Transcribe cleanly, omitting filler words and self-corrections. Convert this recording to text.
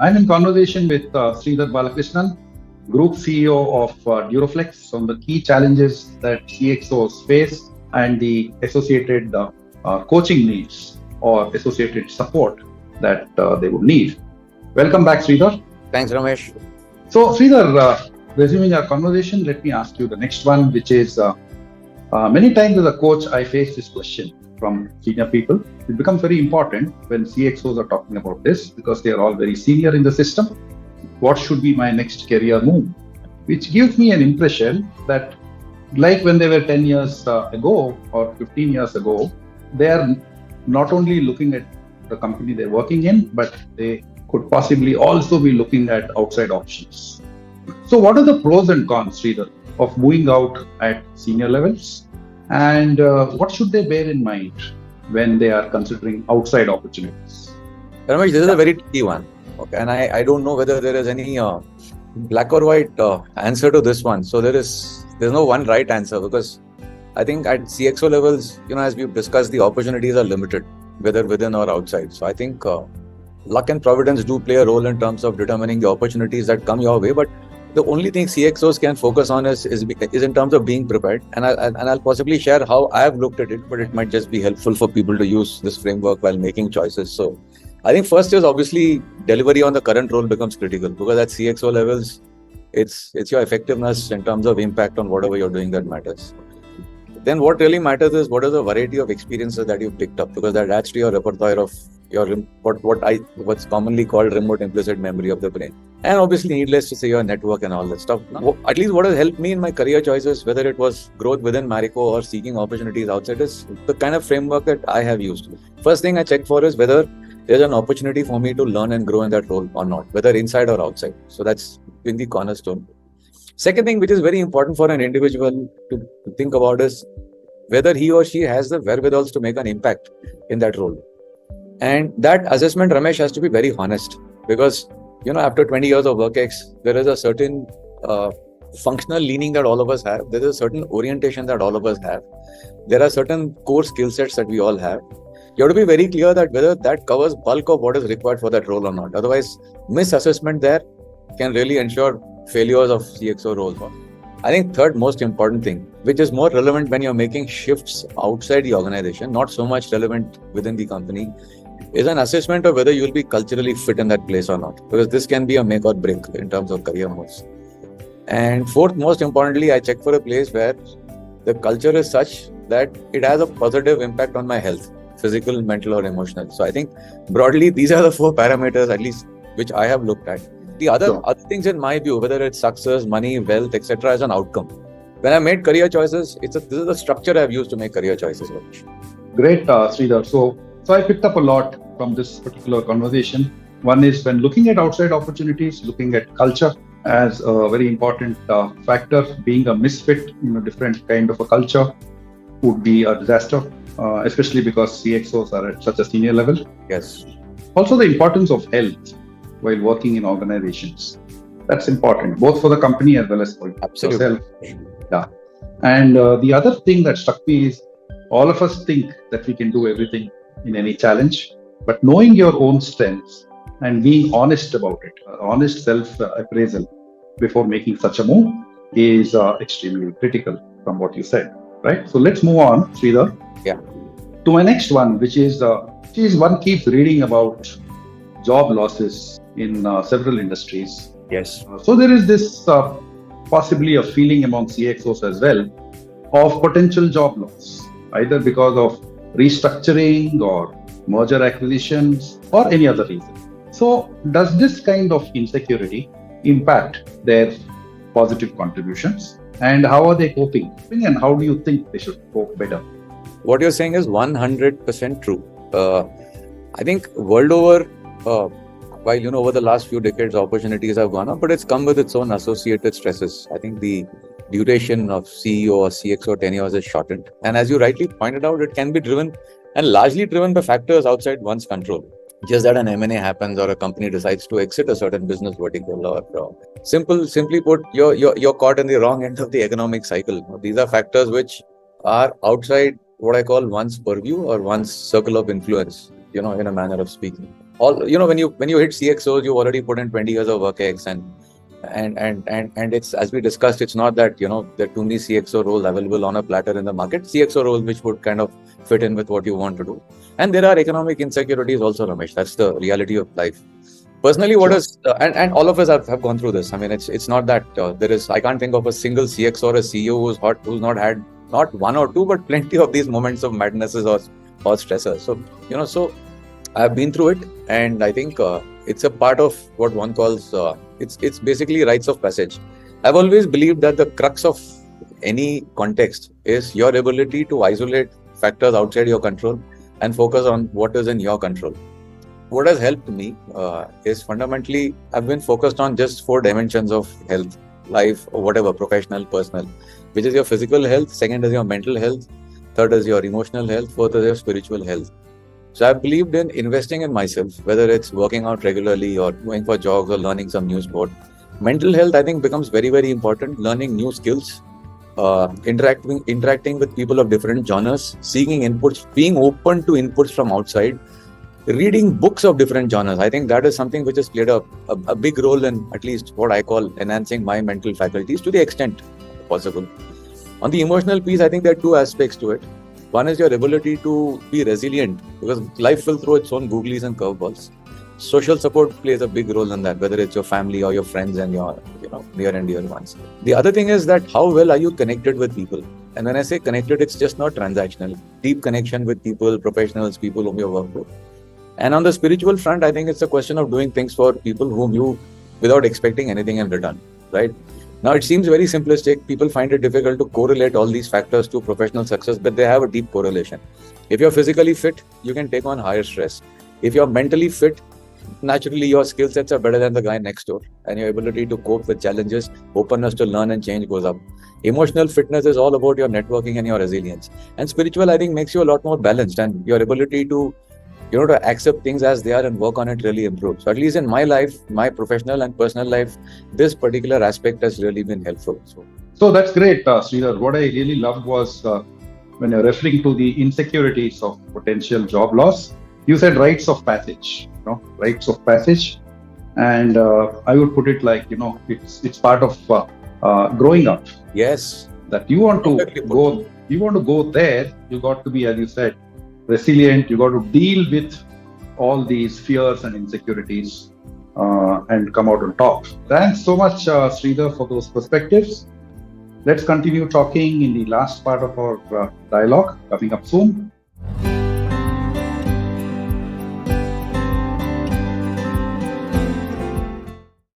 I'm in conversation with Sridhar Balakrishnan, Group CEO of Duroflex, on the key challenges that CXOs face and the associated coaching needs or associated support that they would need. Welcome back, Sridhar. Thanks, Ramesh. So, Sridhar, resuming our conversation, let me ask you the next one, which is many times as a coach, I face this question from senior people. It becomes very important when CXOs are talking about this because they are all very senior in the system. What should be my next career move? Which gives me an impression that, like when they were 10 years ago or 15 years ago, they are not only looking at the company they're working in, but they could possibly also be looking at outside options. So, what are the pros and cons, Sridhar, of moving out at senior levels? And what should they bear in mind when they are considering outside opportunities? Ramesh, this is a very tricky one. Okay, and I don't know whether there is any black or white answer to this one. So there's no one right answer, because I think at CXO levels, as we've discussed, the opportunities are limited, whether within or outside. So I think luck and providence do play a role in terms of determining the opportunities that come your way. But the only thing CXOs can focus on is in terms of being prepared. And I'll possibly share how I've looked at it, but it might just be helpful for people to use this framework while making choices. So I think first is obviously delivery on the current role becomes critical, because at CXO levels, it's your effectiveness in terms of impact on whatever you're doing that matters. Then what really matters is what is the variety of experiences that you've picked up, because that adds to your repertoire of your what's commonly called remote implicit memory of the brain. And obviously, needless to say, your network and all that stuff. At least what has helped me in my career choices, whether it was growth within Marico or seeking opportunities outside, is the kind of framework that I have used. First thing I check for is whether there's an opportunity for me to learn and grow in that role or not, whether inside or outside. So that's been the cornerstone. Second thing, which is very important for an individual to think about, is whether he or she has the wherewithals to make an impact in that role. And that assessment, Ramesh, has to be very honest, because after 20 years of WorkX, there is a certain functional leaning that all of us have. There is a certain orientation that all of us have. There are certain core skill sets that we all have. You have to be very clear that whether that covers bulk of what is required for that role or not. Otherwise, misassessment there can really ensure failures of CXO roles. I think third most important thing, which is more relevant when you're making shifts outside the organization, not so much relevant within the company, is an assessment of whether you'll be culturally fit in that place or not. Because this can be a make or break in terms of career moves. And fourth, most importantly, I check for a place where the culture is such that it has a positive impact on my health, physical, mental, or emotional. So I think broadly, these are the four parameters, at least, which I have looked at. The other things, in my view, whether it's success, money, wealth, etc., as an outcome. When I made career choices, this is the structure I've used to make career choices. Great, Sridhar. So I picked up a lot from this particular conversation. One is, when looking at outside opportunities, looking at culture as a very important factor. Being a misfit in a different kind of a culture would be a disaster, especially because CXOs are at such a senior level. Yes. Also, the importance of health while working in organizations. That's important, both for the company as well as for yourself. Yeah. And the other thing that struck me is, all of us think that we can do everything in any challenge, but knowing your own strengths and being honest about it, honest self-appraisal before making such a move is extremely critical from what you said, right? So let's move on, Sridhar. Yeah. To my next one, which is one keeps reading about job losses in several industries. Yes. So there is this possibly a feeling among CXOs as well of potential job loss, either because of restructuring or merger acquisitions or any other reason. So does this kind of insecurity impact their positive contributions, and how are they coping, and how do you think they should cope better? What you're saying is 100% true. I think world over, while over the last few decades opportunities have gone up, but it's come with its own associated stresses. I think the duration of CEO or CXO tenures is shortened, and as you rightly pointed out, it can be driven and largely driven by factors outside one's control. Just that an M&A happens or a company decides to exit a certain business vertical, or simply put, you're caught in the wrong end of the economic cycle. These are factors which are outside what I call one's purview or one's circle of influence, in a manner of speaking. when you hit CXOs, you already put in 20 years of work X, and it's, as we discussed, it's not that there are too many CXO roles available on a platter in the market. CXO roles which would kind of fit in with what you want to do, and there are economic insecurities also, Ramesh. That's the reality of life. Personally, what Sure. is and all of us have gone through this. I mean, it's not that there is. I can't think of a single CXO or a CEO who's not had not one or two, but plenty of these moments of madnesses or stressors. So I've been through it, and I think it's a part of what one calls it's basically rites of passage. I've always believed that the crux of any context is your ability to isolate factors outside your control and focus on what is in your control. What has helped me is fundamentally I've been focused on just 4 dimensions of health, life, or whatever, professional, personal, which is your physical health, second is your mental health, third is your emotional health, fourth is your spiritual health. So I've believed in investing in myself, whether it's working out regularly or going for jogs or learning some new sport. Mental health, I think, becomes very, very important. Learning new skills, interacting with people of different genres, seeking inputs, being open to inputs from outside, reading books of different genres. I think that is something which has played a big role in at least what I call enhancing my mental faculties to the extent possible. On the emotional piece, I think there are 2 aspects to it. One is your ability to be resilient, because life will throw its own googlies and curveballs. Social support plays a big role in that, whether it's your family or your friends and your near and dear ones. The other thing is that how well are you connected with people? And when I say connected, it's just not transactional. Deep connection with people, professionals, people whom you work with. And on the spiritual front, I think it's a question of doing things for people whom you, without expecting anything in return, right? Now, it seems very simplistic. People find it difficult to correlate all these factors to professional success, but they have a deep correlation. If you're physically fit, you can take on higher stress. If you're mentally fit, naturally your skill sets are better than the guy next door, and your ability to cope with challenges, openness to learn and change goes up. Emotional fitness is all about your networking and your resilience. And spiritual, I think, makes you a lot more balanced, and your ability to to accept things as they are and work on it really improves. So at least in my life, my professional and personal life, this particular aspect has really been helpful. So that's great, Sridhar. What I really loved was when you're referring to the insecurities of potential job loss, you said rites of passage, rites of passage. And I would put it like, it's part of growing up. Yes. That you want to go there, you got to be, as you said, resilient. You got to deal with all these fears and insecurities and come out on top. Thanks so much, Sridhar, for those perspectives. Let's continue talking in the last part of our dialogue coming up soon.